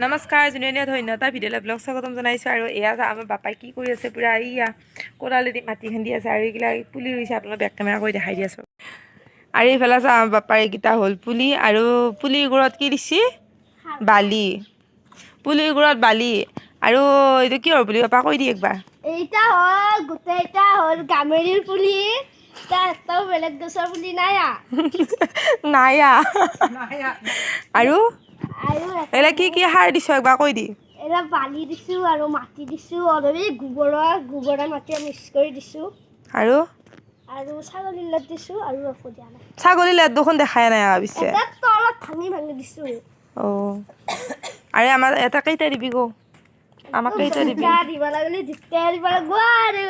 নমস্কাৰ junior ধন্যতা ভিডিঅ'লৈ blog স্বাগতম জনাইছোঁ আৰু এয়া আমাৰ বাপাই কি কৰি আছে পুৰা ইয়া কোৰালেদি মাটি খান্দি আছে আৰু এইগিলা পুলি ৰুইছে আপোনালোক বেক কেমেৰা কৰি দেখাই দি আছোঁ আৰু এইফালে আছে আমাৰ বাপাৰ এইকেইটা হ'ল পুলি আৰু পুলিৰ গুৰত কি দিছে বালি পুলিৰ গুৰত বালি আৰু এইটো কিহৰ পুলি বাপা কৈ দিয়ে একবাৰ এইটা হ'ল গোটেইটা হ'ল গামেৰিৰ পুলি তাতও বেলেগ গছৰ পুলি নাইয়া নাইয়া আৰু এলা কি কি সাৰ দিছ একবাৰ কৈ দি এলা বালি দিছো আৰু মাটি দিছো অলৰেডি গোবৰৰ মাটি মিক্স কৰি দিছো আৰু আৰু ছাগলীৰ লাত দিছো আৰু ৰখো দিয়া নাই ছাগলীৰ লাত দেখোন দেখাই নাই পিছে এটা তলত ভাঙি দিছো অ আৰু আমাৰ এটা কেইটা দিবি গো আমাক কেইটা দিবি দিব লাগিলে জিতে দিব লাগিব আৰু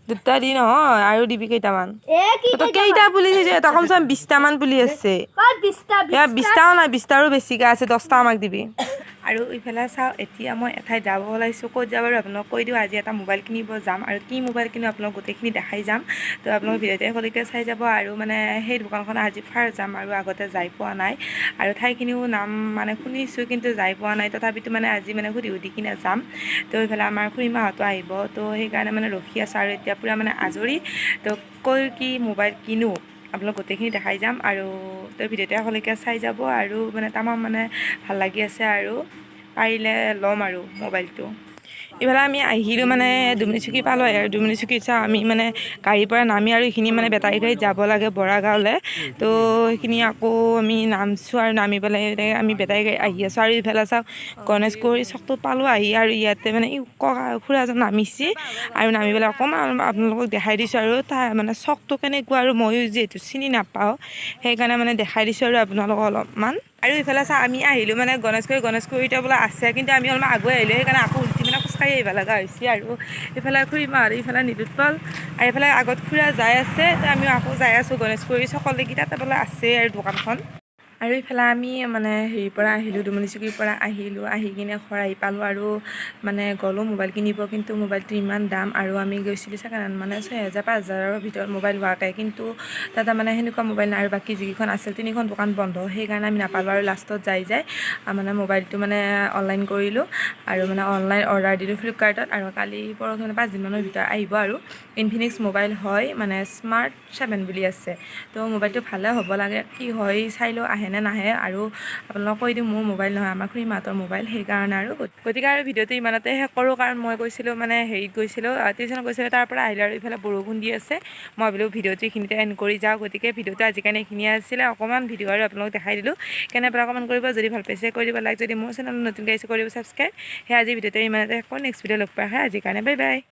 দুটা দি নহয় আৰু দিবি কেইটামান এ কি কেইটা পুলি দিছে এটা কমচে কম 20টা মান পুলি আছে কত 20টা 20টাও নাই 20টাৰো বেছিকে আছে 10টা আমাক দিবি আৰু ইফালে চাওঁ এতিয়া মই এঠাইত যাব ওলাইছোঁ ক'ত যাব আৰু আপোনাক কৈ দিওঁ আজি এটা মোবাইল কিনিব যাম আৰু কি মোবাইল কিনো আপোনাক গোটেইখিনি দেখাই যাম তো আপোনালোক ভিডিঅ'তে সকলোকে চাই যাব আৰু মানে সেই দোকানখন আজি ফাৰ্ষ্ট যাম আৰু আগতে যাই পোৱা নাই আৰু ঠাইখিনিও নাম মানে শুনিছোঁ কিন্তু যাই পোৱা নাই তথাপিতো মানে আজি মানে সুধি কিনে যাম তো এইফালে আমাৰ খুৰীমাহঁতো আহিব তো সেইকাৰণে মানে ৰখি আছোঁ আৰু এতিয়া পূৰা মানে আজৰি তো কৈ কি মোবাইল কিনো আপোনালোক গোটেইখিনি দেখাই যাম আৰু তো ভিডিঅ'তে সকলোকে চাই যাব আৰু মানে তামাম মানে ভাল লাগি আছে আৰু পাৰিলে ল'ম আৰু মোবাইলটো ইফালে আমি আহিলোঁ মানে দুমনিচুকী পালোঁ আৰু দুমনিচুকীত চাওঁ আমি মানে গাড়ীৰ পৰা নামি আৰু এইখিনি মানে বেটাৰী গাড়ীত যাব লাগে বৰা গাঁৱলৈ তো সেইখিনি আকৌ আমি নামছোঁ আৰু নামি পেলাই আমি বেটাৰী গাড়ী আহি আছোঁ আৰু ইফালে চাওঁ গণেশগুৰি চকটো পালোঁ আহি আৰু ইয়াতে মানে এই ককা খুৰা এজন নামিছে আৰু নামি পেলাই অকণমান আপোনালোকক দেখাই দিছোঁ আৰু তাৰ মানে চকটো কেনেকুৱা আৰু ময়ো যিহেতু চিনি নাপাওঁ সেইকাৰণে মানে দেখাই দিছোঁ আৰু আপোনালোকক অলপমান আৰু ইফালে চাওঁ আমি আহিলোঁ মানে গণেশগুৰিতে বোলে আছে কিন্তু আমি অলপমান আগুৱাই আহিলোঁ সেইকাৰণে আকৌ উলটি মানে খোজকাঢ়ি আহিব লগা হৈছে আৰু ইফালে খুৰীমাহঁত ইফালে নিদুতপাল আৰু এইফালে আগত খুৰা যাই আছে তো আমিও আকৌ যাই আছোঁ গণেশগুৰি চকলৈকে তাতে বোলে আছে আৰু দোকানখন আৰু ইফালে আমি মানে হেৰিৰ পৰা আহিলোঁ দুমনিচুকীৰ পৰা আহিলোঁ আহি কিনে ঘৰ আহি পালোঁ আৰু মানে গ'লোঁ মোবাইল কিনিব কিন্তু মোবাইলটো ইমান দাম আৰু আমি গৈছিলোঁ ছেকেণ্ড হেণ্ড মানে 6,000 5,000ৰ ভিতৰত মোবাইল হোৱাকৈ কিন্তু তাতে মানে সেনেকুৱা মোবাইল নাই আৰু বাকী যিকেইখন আছিল 3খন দোকান বন্ধ সেইকাৰণে আমি নাপালোঁ আৰু লাষ্টত যাই মানে মোবাইলটো মানে অনলাইন কৰিলোঁ আৰু মানে অনলাইন অৰ্ডাৰ দিলোঁ ফ্লিপকাৰ্টত আৰু কালি পৰহি মানে 5 দিনমানৰ ভিতৰত আহিব আৰু ইনফিনিক্স মোবাইল হয় মানে স্মাৰ্ট 7 বুলি আছে তো মোবাইলটো ভালে হ'ব লাগে কি হয় চাই লওঁ আহেনে নাহে আৰু আপোনালোকক কৈ দিওঁ মোৰ মোবাইল নহয় আমাৰ খুৰীমাহঁতৰ মোবাইল সেইকাৰণে আৰু গতিকে আৰু ভিডিঅ'টো ইমানতে শেষ কৰোঁ কাৰণ মই গৈছিলোঁ মানে হেৰিত গৈছিলোঁ টিউশ্যনত গৈছিলোঁ তাৰ পৰা আহিলোঁ আৰু ইফালে বৰষুণ দি আছে মই বোলো ভিডিঅ'টো এইখিনিতে এণ্ড কৰি যাওঁ গতিকে ভিডিঅ'টো আজি কাৰণে এইখিনিয়ে আছিলে অকণমান ভিডিঅ' আৰু আপোনালোকক দেখাই দিলোঁ কেনে পৰা কমেণ্ট কৰিব যদি ভাল পাইছে কৰি দিব লাইক যদি মোৰ চেনেল নতুনকৈ আহিছে কৰিব ছাবস্ক্ৰাইব সেই আজি ভিডিঅ'টো ইমানতে শেষ কৰোঁ নেক্সট ভিডিঅ' লগ পোৱা হয় আজিৰ কাৰণে বাই বাই